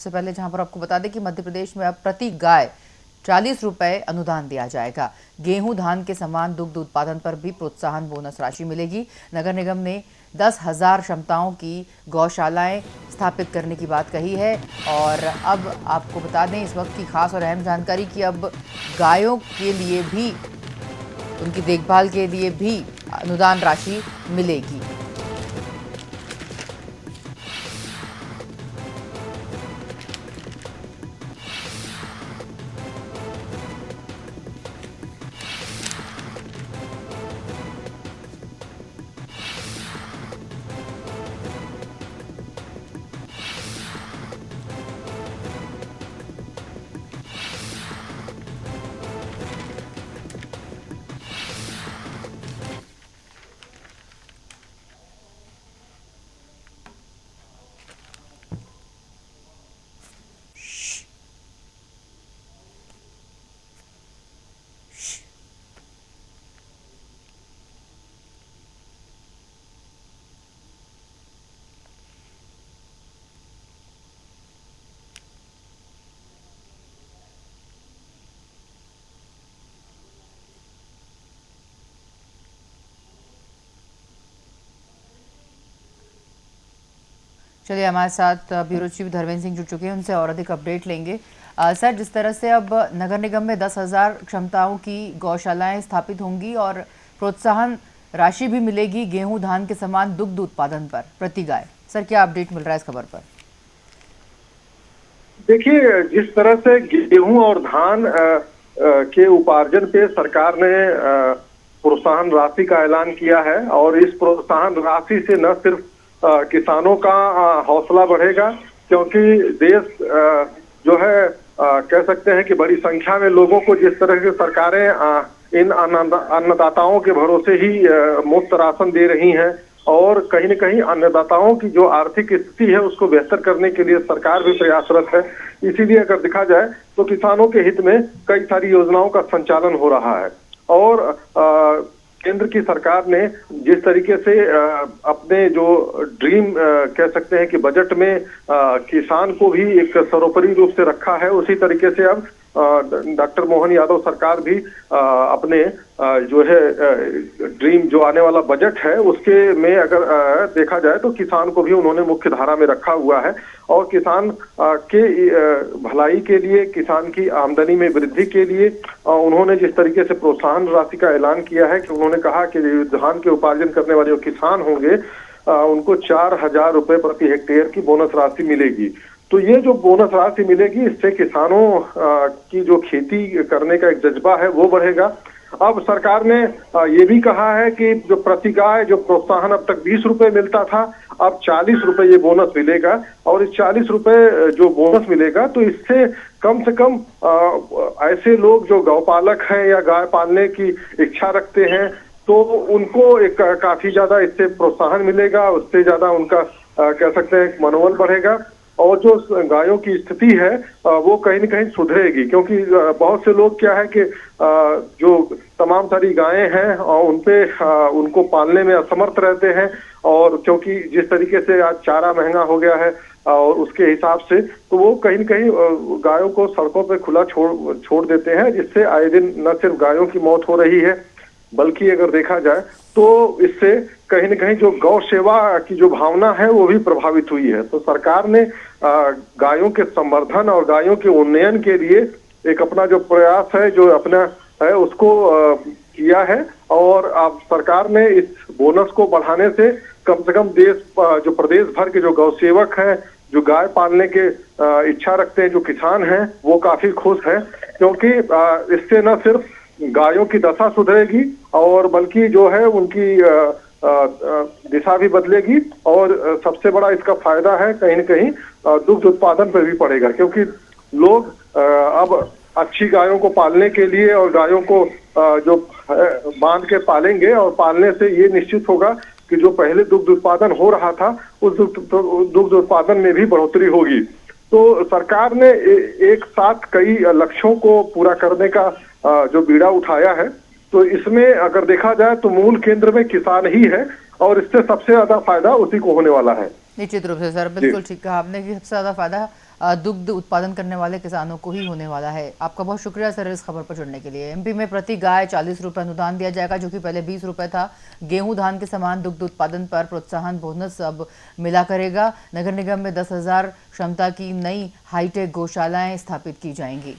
सबसे पहले जहां पर आपको बता दें कि मध्य प्रदेश में अब प्रति गाय 40 रुपए अनुदान दिया जाएगा। गेहूं धान के समान दुग्ध उत्पादन पर भी प्रोत्साहन बोनस राशि मिलेगी। नगर निगम ने 10,000 क्षमताओं की गौशालाएं स्थापित करने की बात कही है। और अब आपको बता दें इस वक्त की खास और अहम जानकारी कि अब गायों के लिए भी, उनकी देखभाल के लिए भी अनुदान राशि मिलेगी। चलिए, हमारे साथ ब्यूरो चीफ धर्मेंद्र सिंह जुड़ चुके हैं, उनसे और अधिक अपडेट लेंगे। सर, जिस तरह से अब नगर निगम में 10,000 क्षमताओं की गौशालाएं स्थापित होंगी और प्रोत्साहन राशि भी मिलेगी गेहूं धान के समान दुग्ध उत्पादन पर प्रति गाय, सर क्या अपडेट मिल रहा है इस खबर पर? देखिए, जिस तरह से गेहूं और धान के उपार्जन पे सरकार ने प्रोत्साहन राशि का ऐलान किया है और इस प्रोत्साहन राशि से न सिर्फ किसानों का हौसला बढ़ेगा, क्योंकि देश जो है कह सकते हैं कि बड़ी संख्या में लोगों को जिस तरह से सरकारें इन अन्नदाताओं के भरोसे ही मुफ्त राशन दे रही हैं और कहीं न कहीं अन्नदाताओं की जो आर्थिक स्थिति है उसको बेहतर करने के लिए सरकार भी प्रयासरत है। इसीलिए अगर देखा जाए तो किसानों के हित में कई सारी योजनाओं का संचालन हो रहा है और केंद्र की सरकार ने जिस तरीके से अपने जो ड्रीम कह सकते हैं कि बजट में किसान को भी एक सर्वोपरि रूप से रखा है, उसी तरीके से अब डॉक्टर मोहन यादव सरकार भी अपने जो है ड्रीम जो आने वाला बजट है उसके में अगर देखा जाए तो किसान को भी उन्होंने मुख्य धारा में रखा हुआ है और किसान के भलाई के लिए, किसान की आमदनी में वृद्धि के लिए उन्होंने जिस तरीके से प्रोत्साहन राशि का ऐलान किया है कि उन्होंने कहा कि धान के उपार्जन करने वाले जो किसान होंगे उनको 4,000 रुपए प्रति हेक्टेयर की बोनस राशि मिलेगी। तो ये जो बोनस राशि मिलेगी इससे किसानों की जो खेती करने का एक जज्बा है वो बढ़ेगा। अब सरकार ने ये भी कहा है कि जो प्रति गाय जो प्रोत्साहन अब तक 20 रुपए मिलता था, अब 40 रुपए ये बोनस मिलेगा और इस 40 रुपए जो बोनस मिलेगा तो इससे कम से कम ऐसे लोग जो गौपालक हैं या गाय पालने की इच्छा रखते हैं तो उनको एक काफी ज्यादा इससे प्रोत्साहन मिलेगा, उससे ज्यादा उनका कह सकते हैं मनोबल बढ़ेगा और जो गायों की स्थिति है वो कहीं न कहीं सुधरेगी, क्योंकि बहुत से लोग क्या है कि जो तमाम सारी गायें हैं और उनपे उनको पालने में असमर्थ रहते हैं और क्योंकि जिस तरीके से आज चारा महंगा हो गया है और उसके हिसाब से तो वो कहीं न कहीं गायों को सड़कों पे खुला छोड़ देते हैं, जिससे आए दिन न सिर्फ गायों की मौत हो रही है बल्कि अगर देखा जाए तो इससे कहीं न कहीं जो गौ सेवा की जो भावना है वो भी प्रभावित हुई है। तो सरकार ने गायों के संवर्धन और गायों के उन्नयन के लिए एक अपना जो प्रयास है जो अपना है उसको किया है और अब सरकार ने इस बोनस को बढ़ाने से कम देश जो प्रदेश भर के जो गौ सेवक हैं, जो गाय पालने के इच्छा रखते हैं, जो किसान हैं वो काफी खुश हैं, क्योंकि इससे न सिर्फ गायों की दशा सुधरेगी और बल्कि जो है उनकी दिशा भी बदलेगी और सबसे बड़ा इसका फायदा है कहीं न कहीं दुग्ध उत्पादन पर भी पड़ेगा, क्योंकि लोग अब अच्छी गायों को पालने के लिए और गायों को जो बांध के पालेंगे और पालने से ये निश्चित होगा कि जो पहले दुग्ध उत्पादन हो रहा था उस दुग्ध उत्पादन में भी बढ़ोतरी होगी। तो सरकार ने एक साथ कई लक्ष्यों को पूरा करने का जो बीड़ा उठाया है, तो इसमें अगर देखा जाए तो मूल केंद्र में किसान ही है और इससे सबसे ज्यादा फायदा उसी को होने वाला है। निश्चित रूप से सर, बिल्कुल ठीक कहा आपने कि सबसे ज्यादा फायदा दुग्ध उत्पादन करने वाले किसानों को ही होने वाला है। आपका बहुत शुक्रिया सर इस खबर पर जुड़ने के लिए। एमपी में प्रति गाय 40 रुपये अनुदान दिया जाएगा, जो कि पहले 20 रुपये था। गेहूं धान के समान दुग्ध उत्पादन पर प्रोत्साहन बोनस अब मिला करेगा। नगर निगम में 10,000 क्षमता की नई हाईटेक गौशालाएं स्थापित की जाएंगी।